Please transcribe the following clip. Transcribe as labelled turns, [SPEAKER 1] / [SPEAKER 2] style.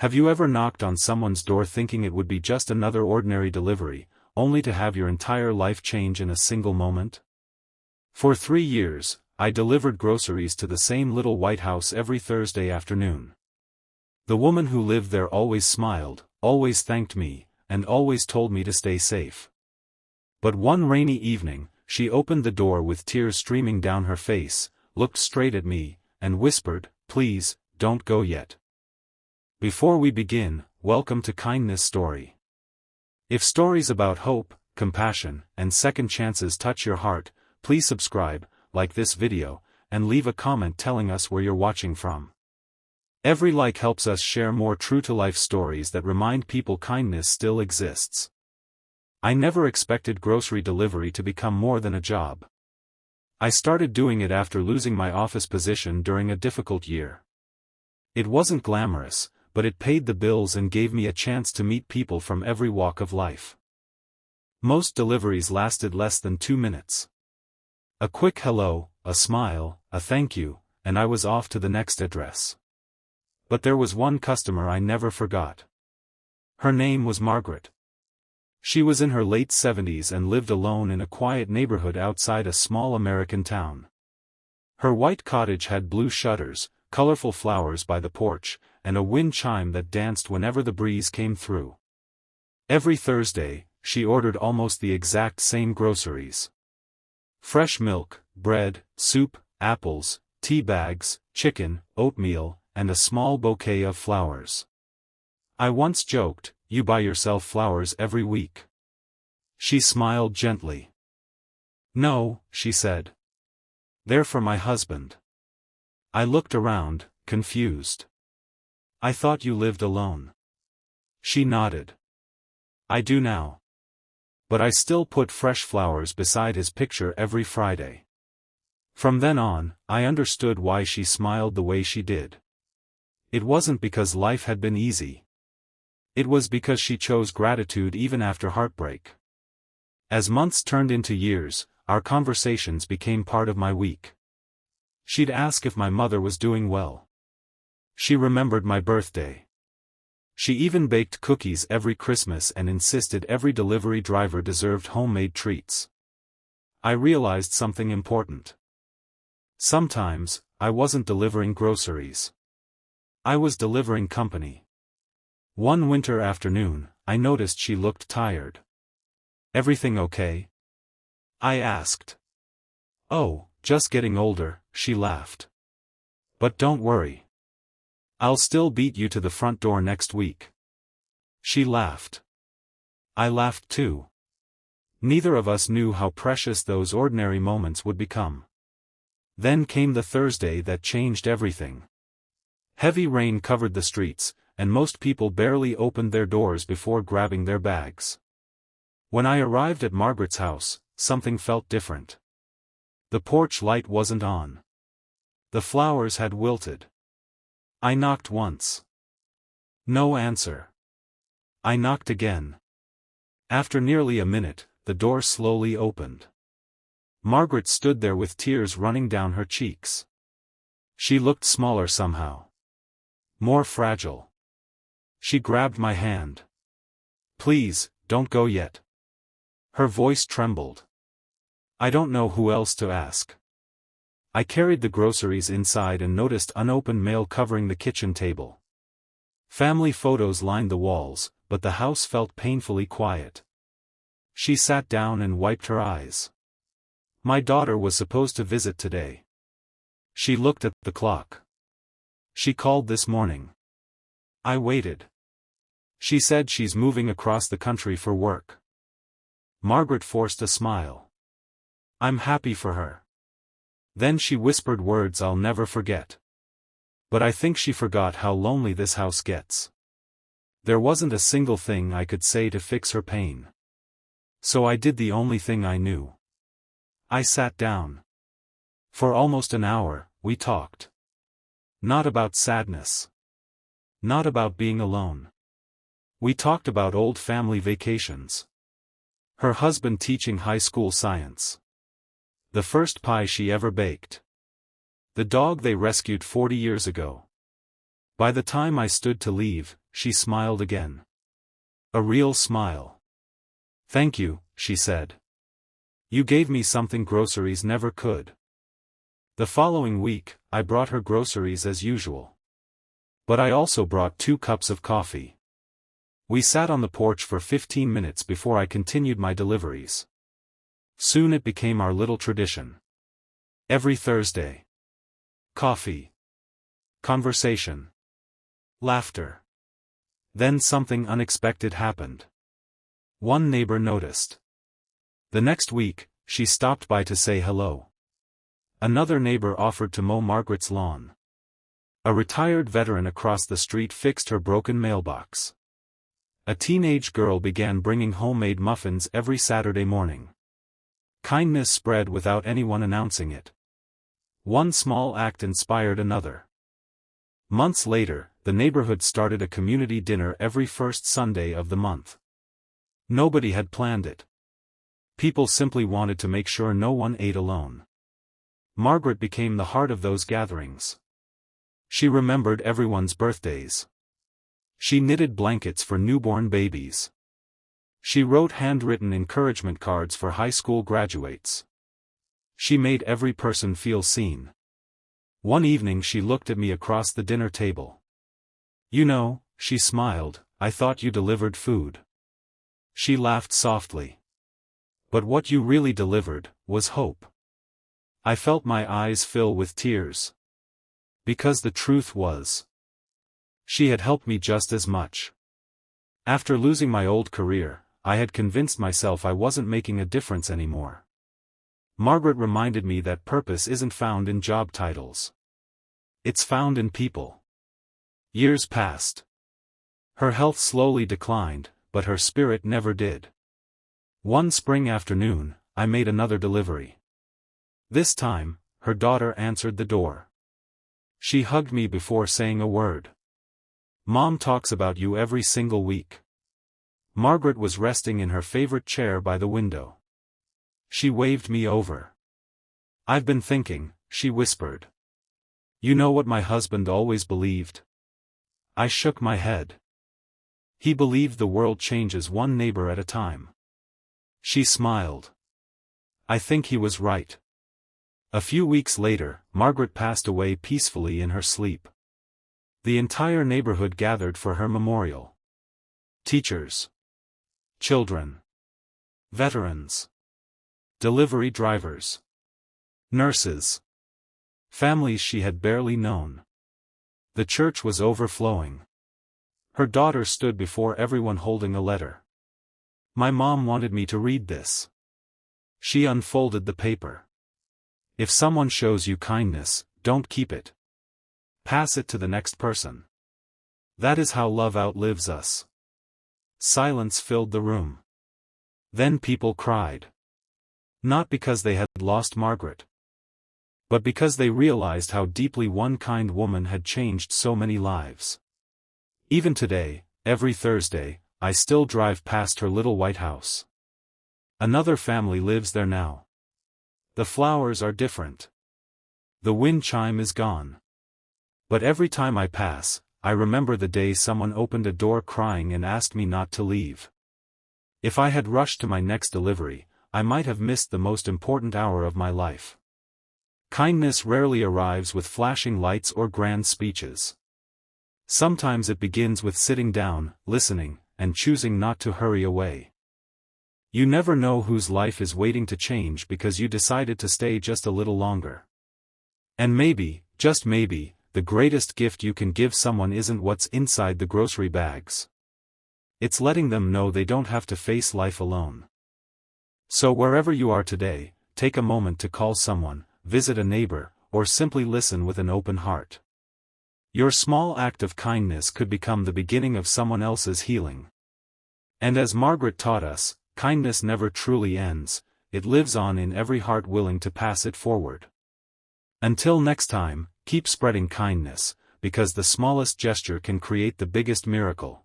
[SPEAKER 1] Have you ever knocked on someone's door thinking it would be just another ordinary delivery, only to have your entire life change in a single moment? For 3 years, I delivered groceries to the same little white house every Thursday afternoon. The woman who lived there always smiled, always thanked me, and always told me to stay safe. But one rainy evening, she opened the door with tears streaming down her face, looked straight at me, and whispered, "Please, don't go yet." Before we begin, welcome to Kindness Story. If stories about hope, compassion, and second chances touch your heart, please subscribe, like this video, and leave a comment telling us where you're watching from. Every like helps us share more true-to-life stories that remind people kindness still exists. I never expected grocery delivery to become more than a job. I started doing it after losing my office position during a difficult year. It wasn't glamorous, but it paid the bills and gave me a chance to meet people from every walk of life. Most deliveries lasted less than 2 minutes. A quick hello, a smile, a thank you, and I was off to the next address. But there was one customer I never forgot. Her name was Margaret. She was in her late 70s and lived alone in a quiet neighborhood outside a small American town. Her white cottage had blue shutters, colorful flowers by the porch, and a wind chime that danced whenever the breeze came through. Every Thursday, she ordered almost the exact same groceries. Fresh milk, bread, soup, apples, tea bags, chicken, oatmeal, and a small bouquet of flowers. I once joked, "You buy yourself flowers every week." She smiled gently. "No," she said. "They're for my husband." I looked around, confused. "I thought you lived alone." She nodded. "I do now. But I still put fresh flowers beside his picture every Friday." From then on, I understood why she smiled the way she did. It wasn't because life had been easy. It was because she chose gratitude even after heartbreak. As months turned into years, our conversations became part of my week. She'd ask if my mother was doing well. She remembered my birthday. She even baked cookies every Christmas and insisted every delivery driver deserved homemade treats. I realized something important. Sometimes, I wasn't delivering groceries. I was delivering company. One winter afternoon, I noticed she looked tired. "Everything okay?" I asked. "Oh, just getting older," she laughed. "But don't worry. I'll still beat you to the front door next week." She laughed. I laughed too. Neither of us knew how precious those ordinary moments would become. Then came the Thursday that changed everything. Heavy rain covered the streets, and most people barely opened their doors before grabbing their bags. When I arrived at Margaret's house, something felt different. The porch light wasn't on. The flowers had wilted. I knocked once. No answer. I knocked again. After nearly a minute, the door slowly opened. Margaret stood there with tears running down her cheeks. She looked smaller somehow. More fragile. She grabbed my hand. "Please, don't go yet." Her voice trembled. I don't know who else to ask. I carried the groceries inside and noticed unopened mail covering the kitchen table. Family photos lined the walls, but the house felt painfully quiet. She sat down and wiped her eyes. "My daughter was supposed to visit today." She looked at the clock. "She called this morning." I waited. "She said she's moving across the country for work." Margaret forced a smile. "I'm happy for her." Then she whispered words I'll never forget. "But I think she forgot how lonely this house gets." There wasn't a single thing I could say to fix her pain. So I did the only thing I knew. I sat down. For almost an hour, we talked. Not about sadness. Not about being alone. We talked about old family vacations. Her husband teaching high school science. The first pie she ever baked. The dog they rescued 40 years ago. By the time I stood to leave, she smiled again. A real smile. "Thank you," she said. "You gave me something groceries never could." The following week, I brought her groceries as usual. But I also brought 2 cups of coffee. We sat on the porch for 15 minutes before I continued my deliveries. Soon it became our little tradition. Every Thursday. Coffee. Conversation. Laughter. Then something unexpected happened. One neighbor noticed. The next week, she stopped by to say hello. Another neighbor offered to mow Margaret's lawn. A retired veteran across the street fixed her broken mailbox. A teenage girl began bringing homemade muffins every Saturday morning. Kindness spread without anyone announcing it. One small act inspired another. Months later, the neighborhood started a community dinner every first Sunday of the month. Nobody had planned it. People simply wanted to make sure no one ate alone. Margaret became the heart of those gatherings. She remembered everyone's birthdays. She knitted blankets for newborn babies. She wrote handwritten encouragement cards for high school graduates. She made every person feel seen. One evening she looked at me across the dinner table. "You know," she smiled, "I thought you delivered food." She laughed softly. "But what you really delivered was hope." I felt my eyes fill with tears. Because the truth was, she had helped me just as much. After losing my old career, I had convinced myself I wasn't making a difference anymore. Margaret reminded me that purpose isn't found in job titles. It's found in people. Years passed. Her health slowly declined, but her spirit never did. One spring afternoon, I made another delivery. This time, her daughter answered the door. She hugged me before saying a word. "Mom talks about you every single week." Margaret was resting in her favorite chair by the window. She waved me over. "I've been thinking," she whispered. "You know what my husband always believed?" I shook my head. "He believed the world changes one neighbor at a time." She smiled. "I think he was right." A few weeks later, Margaret passed away peacefully in her sleep. The entire neighborhood gathered for her memorial. Teachers. Children. Veterans. Delivery drivers. Nurses. Families she had barely known. The church was overflowing. Her daughter stood before everyone holding a letter. "My mom wanted me to read this." She unfolded the paper. "If someone shows you kindness, don't keep it. Pass it to the next person. That is how love outlives us." Silence filled the room. Then people cried. Not because they had lost Margaret, but because they realized how deeply one kind woman had changed so many lives. Even today, every Thursday, I still drive past her little white house. Another family lives there now. The flowers are different. The wind chime is gone. But every time I pass, I remember the day someone opened a door crying and asked me not to leave. If I had rushed to my next delivery, I might have missed the most important hour of my life. Kindness rarely arrives with flashing lights or grand speeches. Sometimes it begins with sitting down, listening, and choosing not to hurry away. You never know whose life is waiting to change because you decided to stay just a little longer. And maybe, just maybe, the greatest gift you can give someone isn't what's inside the grocery bags. It's letting them know they don't have to face life alone. So wherever you are today, take a moment to call someone, visit a neighbor, or simply listen with an open heart. Your small act of kindness could become the beginning of someone else's healing. And as Margaret taught us, kindness never truly ends, it lives on in every heart willing to pass it forward. Until next time, keep spreading kindness, because the smallest gesture can create the biggest miracle.